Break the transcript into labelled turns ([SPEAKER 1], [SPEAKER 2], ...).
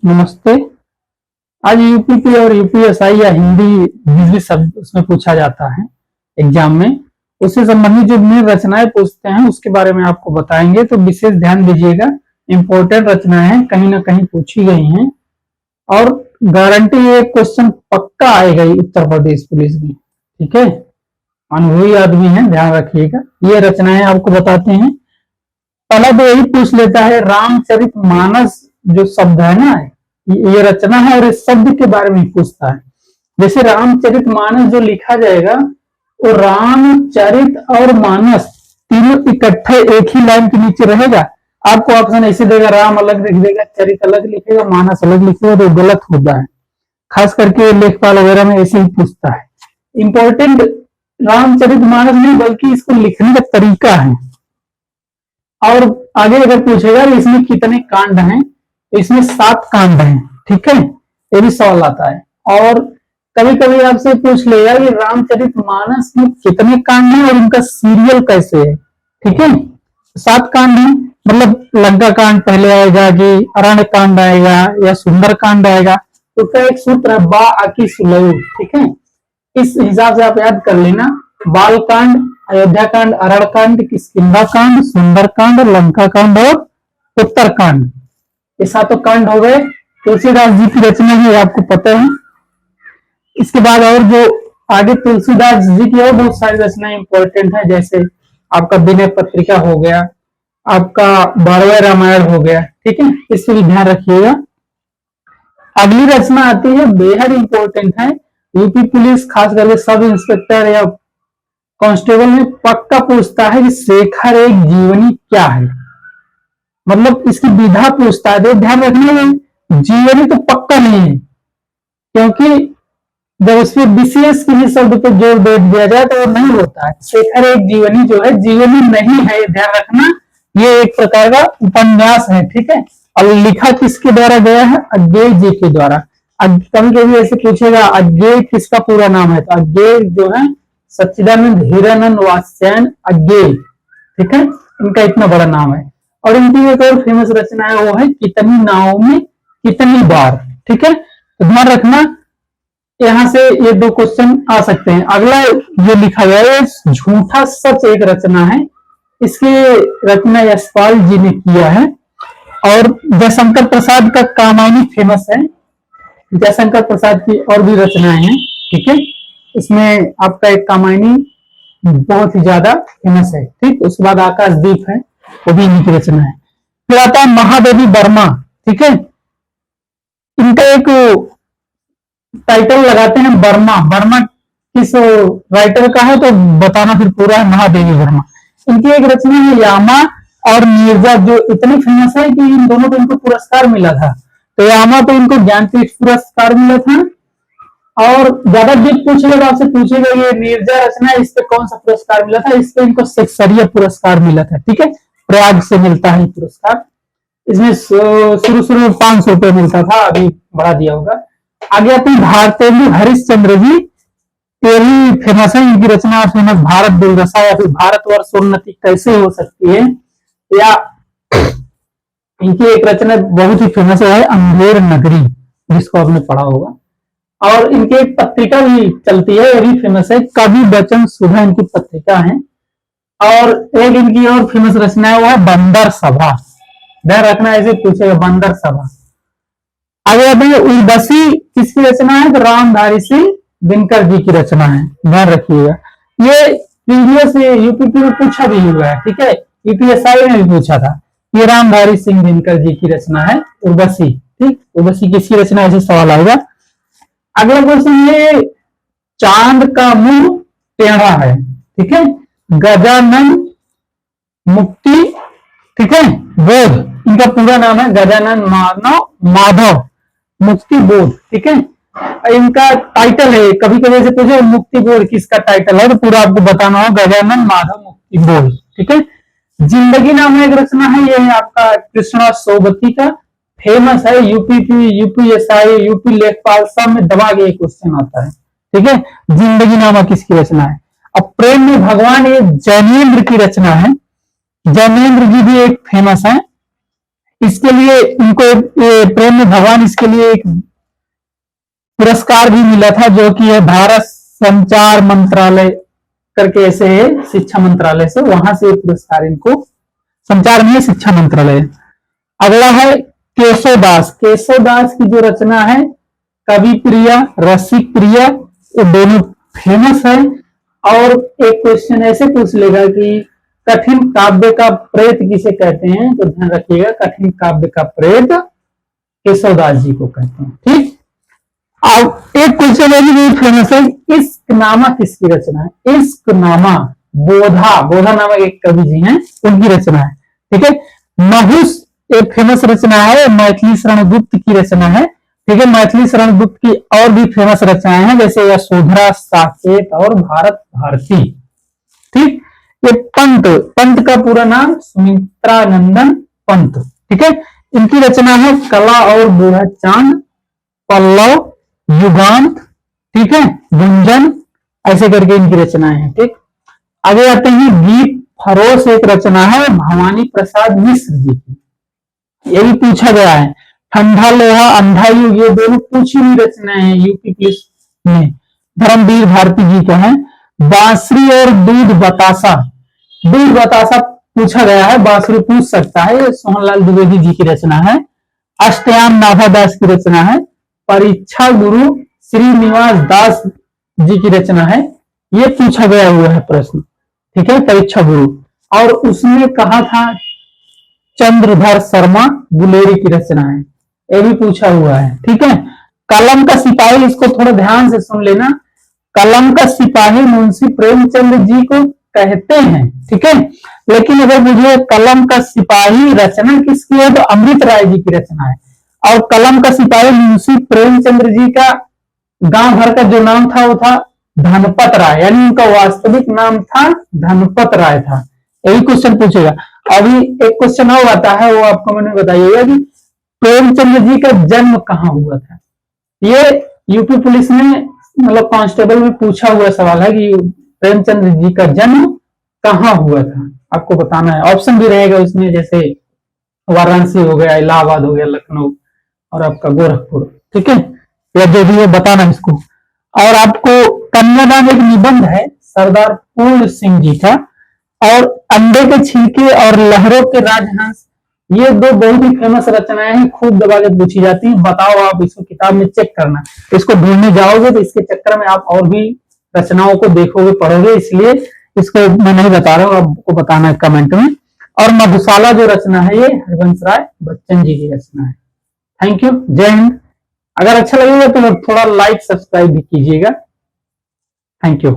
[SPEAKER 1] नमस्ते। आज यूपीपी और यूपीएसआई या हिंदी बिजली शब्द उसमें पूछा जाता है एग्जाम में। उससे संबंधित जो मेन रचनाएं पूछते हैं उसके बारे में आपको बताएंगे, तो विशेष ध्यान दीजिएगा। इंपॉर्टेंट रचनाएं कहीं ना कहीं पूछी गई हैं और गारंटी ये क्वेश्चन पक्का आएगा ही उत्तर प्रदेश पुलिस में। ठीक है, अनुभवी आदमी है, ध्यान रखिएगा। ये रचनाएं आपको बताते हैं। पहला तो यही पूछ लेता है, रामचरितमानस जो शब्द है ना, ये रचना है और इस शब्द के बारे में पूछता है। जैसे रामचरितमानस जो लिखा जाएगा वो रामचरित और मानस तीनों इकट्ठे एक ही लाइन के नीचे रहेगा। आपको ऑप्शन ऐसे देगा, राम अलग लिख देगा, चरित अलग लिखेगा, मानस अलग लिखेगा, तो गलत होता है। खास करके लेखपाल वगैरह में ऐसे ही पूछता है। इंपॉर्टेंट रामचरितमानस नहीं बल्कि इसको लिखने का तरीका है। और आगे अगर पूछेगा इसमें कितने कांड हैं, तो इसमें 7 कांड हैं। ठीक है, ये भी सवाल आता है। और कभी कभी आपसे पूछ लेगा कि रामचरितमानस में कितने कांड हैं और उनका सीरियल कैसे है। ठीक है, 7 कांड हैं, मतलब लंका कांड पहले आएगा कि अरण्य कांड आएगा या सुंदर कांड आएगा। तो उसका एक सूत्र है, बा आकी सुलऊ। ठीक है, इस हिसाब से आप याद कर लेना। बाल कांड, अयोध्या कांड, अरण्य कांड, किष्किंधा कांड, सुंदर कांड, लंका कांड और उत्तर कांड, ये 7 कांड हो गए। तुलसीदास जी की रचना है, आपको पता है। इसके बाद और जो आगे तुलसीदास जी की और बहुत सारी रचनाएं इंपॉर्टेंट है, जैसे आपका विनय पत्रिका हो गया, आपका 12वां रामायण हो गया। ठीक है, इससे भी ध्यान रखिएगा। अगली रचना आती है, बेहद इंपॉर्टेंट है। यूपी पुलिस खास करके सब इंस्पेक्टर या कांस्टेबल में पक्का पूछता है कि शेखर एक जीवनी क्या है, मतलब इसकी विधा पूछता है। तो ध्यान रखना है, जीवनी तो पक्का नहीं है, क्योंकि जब उसमें विशेष किसी शब्द पर जोर दे दिया जाए तो वो नहीं होता है। शेखर एक जीवनी जो है, जीवनी नहीं है, ध्यान रखना। ये एक प्रकार का उपन्यास है। ठीक है, और लिखा किसके द्वारा गया है? अज्ञेय जी के द्वारा। कभी कभी ऐसे पूछेगा अज्ञेय किसका पूरा नाम है, तो अज्ञेय जो है सच्चिदानंद हीरानंद वात्स्यायन अज्ञेय। ठीक है, इनका इतना बड़ा नाम है। और इनकी एक और फेमस रचना है, वो है कितनी नावों में कितनी बार। ठीक है, तो ध्यान रखना, यहां से ये 2 क्वेश्चन आ सकते हैं। अगला जो लिखा गया है, झूठा सच एक रचना है। इसकी रचना यशपाल जी ने किया है। और जयशंकर प्रसाद का कामायनी फेमस है। जयशंकर प्रसाद की और भी रचनाएं हैं। ठीक है, इसमें आपका एक कामायनी बहुत ही ज्यादा फेमस है। ठीक, उसके बाद आकाशदीप है, वो भी इन्हीं की रचना है। फिर आता है महादेवी वर्मा। ठीक है, इनका एक टाइटल लगाते हैं वर्मा। वर्मा किस राइटर का है तो बताना फिर पूरा है। महादेवी वर्मा, इनकी एक रचना है यामा और मिर्जा, जो इतनी फेमस है कि इन दोनों को इनको पुरस्कार मिला था। तो यामा तो इनको ज्ञानपीठ पुरस्कार मिला था। और ज्यादा डीप पूछेगा तो आपसे पूछेगा ये मिर्जा रचना, इस पे कौन सा पुरस्कार मिला था? इस पे इनको सेक्सरिया पुरस्कार मिला था। ठीक है, प्रयाग से मिलता है पुरस्कार। इसमें शुरू में 500 रुपये मिलता था, अभी बढ़ा दिया होगा। आगे आते हैं भारतेंदु हरिश्चंद्र जी। ये भी फेमस है, इनकी रचना फेमस भारत दुर्दशा या फिर भारतवर्ष उन्नति कैसे हो सकती है, या इनकी एक रचना बहुत ही फेमस है, अंधेर नगरी, जिसको आपने पढ़ा होगा। और इनकी एक पत्रिका भी चलती है, ये भी फेमस है, कवि वचन सुधा इनकी पत्रिका है। और एक इनकी और फेमस रचना है, वो है बंदर सभा। ध्यान रखना, ऐसे पूछेगा बंदर सभा। आगे आते हैं उर्वशी, किसकी रचना है? तो रामधारी सिंह दिनकर जी की रचना है, ध्यान रखिएगा। ये प्रीवियस यूपीपी में पूछा भी हुआ है। ठीक है, यूपीएसआई में भी पूछा था। ये रामधारी सिंह दिनकर जी की रचना है उर्वशी। ठीक, उर्वशी किसकी रचना, ऐसे सवाल आएगा। अगला क्वेश्चन, ये चांद का मुंह टेढ़ा है। ठीक है, गजानन मुक्ति, ठीक है, बोध, इनका पूरा नाम है गजानन माधव मुक्ति बोध। ठीक है, इनका टाइटल है, कभी कभी से पूछे मुक्ति बोध किसका टाइटल है, तो पूरा आपको बताना हो, गजानन माधव मुक्ति बोध। ठीक है, जिंदगी नाम एक रचना है, ये है आपका कृष्णा सोबती का, फेमस है। यूपीपी, यूपीएसआई, यूपी लेखपाल सब में दबा के क्वेश्चन आता है। ठीक है, जिंदगी नामा किसकी रचना है? अब प्रेम में भगवान, ये जैनेन्द्र की रचना है। जैनेन्द्र जी भी एक फेमस है, इसके लिए इनको प्रेम में भगवान इसके लिए एक पुरस्कार भी मिला था, जो कि है भारत संचार मंत्रालय करके ऐसे है, शिक्षा मंत्रालय से, वहां से पुरस्कार इनको, संचार में शिक्षा मंत्रालय। अगला है केशवदास। केशवदास की जो रचना है कवि प्रिया, रसिक प्रिया, ये दोनों फेमस है। और एक क्वेश्चन ऐसे पूछ लेगा कि कठिन काव्य का प्रेत किसे कहते हैं, तो ध्यान रखिएगा, कठिन काव्य का प्रेत केशवदास जी को कहते हैं। ठीक। अब एक क्वेश्चन है जो फेमस है, इश्कनामा किसकी रचना है? इश्कनामा बोधा, बोधा नामक एक कवि जी हैं, उनकी रचना है। ठीक है। नहुस एक फेमस रचना है, मैथिली शरण गुप्त की रचना है। ठीक है। मैथिली शरण गुप्त की और भी फेमस रचनाएं हैं, जैसे यशोधरा, साकेत और भारत भारती। ठीक। ये पंत, पंत का पूरा नाम सुमित्रानंदन पंत। ठीक है। इनकी रचना है कला और बूढ़ा चांद, पल्लव, युगांत, ठीक है, गुंजन, ऐसे करके इनकी रचनाएं हैं। ठीक। आगे आते हैं गीत फरोश, एक रचना है भवानी प्रसाद मिश्र जी की, ये भी पूछा गया है। ठंडा लोहा, अंधा युग, ये दोनों पूछी हुई रचनाएं हैं यूपी पुलिस में, धर्मवीर भारती जी का है। बांसुरी और दूध बतासा, दूध बतासा पूछा गया है, बांसुरी पूछ सकता है, ये सोहनलाल द्विवेदी जी की रचना है। अष्टयाम नाभादास की रचना है। परीक्षा गुरु श्रीनिवास दास जी की रचना है, ये पूछा गया हुआ है प्रश्न। ठीक है। परीक्षा गुरु, और उसने कहा था चंद्रधर शर्मा गुलेरी की रचना है, ये भी पूछा हुआ है। ठीक है। कलम का सिपाही, इसको थोड़ा ध्यान से सुन लेना, कलम का सिपाही मुंशी प्रेमचंद जी को कहते हैं। ठीक है। लेकिन अगर मुझे कलम का सिपाही रचना किसकी है, तो अमृत राय जी की रचना है। और कलम का सिपाही मुंशी प्रेमचंद्र जी का गांव भर का जो नाम था वो था धनपत राय, यानी उनका वास्तविक नाम था धनपत राय था। यही क्वेश्चन पूछेगा। अभी एक क्वेश्चन और आता है, वो आपको मैंने बताइएगा कि प्रेमचंद्र जी का जन्म कहाँ हुआ था। ये यूपी पुलिस में मतलब कांस्टेबल में पूछा हुआ सवाल है कि प्रेमचंद्र जी का जन्म कहाँ हुआ था, आपको बताना है। ऑप्शन भी रहेगा उसमें, जैसे वाराणसी हो गया, इलाहाबाद हो गया, लखनऊ और आपका गोरखपुर। ठीक है। या जो भी है बताना इसको। और आपको कन्यादान एक निबंध है सरदार पूर्ण सिंह जी का, और अंडे के छिलके और लहरों के राजहंस, ये दो बहुत ही फेमस रचनाएं हैं, खूब दबा के पूछी जाती है। बताओ आप इसको किताब में चेक करना, इसको ढूंढने जाओगे तो इसके चक्कर में आप और भी रचनाओं को देखोगे, पढ़ोगे, इसलिए इसको मैं नहीं बता रहा हूँ, आपको बताना है कमेंट में। और मधुशाला जो रचना है ये हरिवंश राय बच्चन जी की रचना है। थैंक यू, जय हिंद। अगर अच्छा लगेगा तो थोड़ा लाइक सब्सक्राइब भी कीजिएगा। Thank you.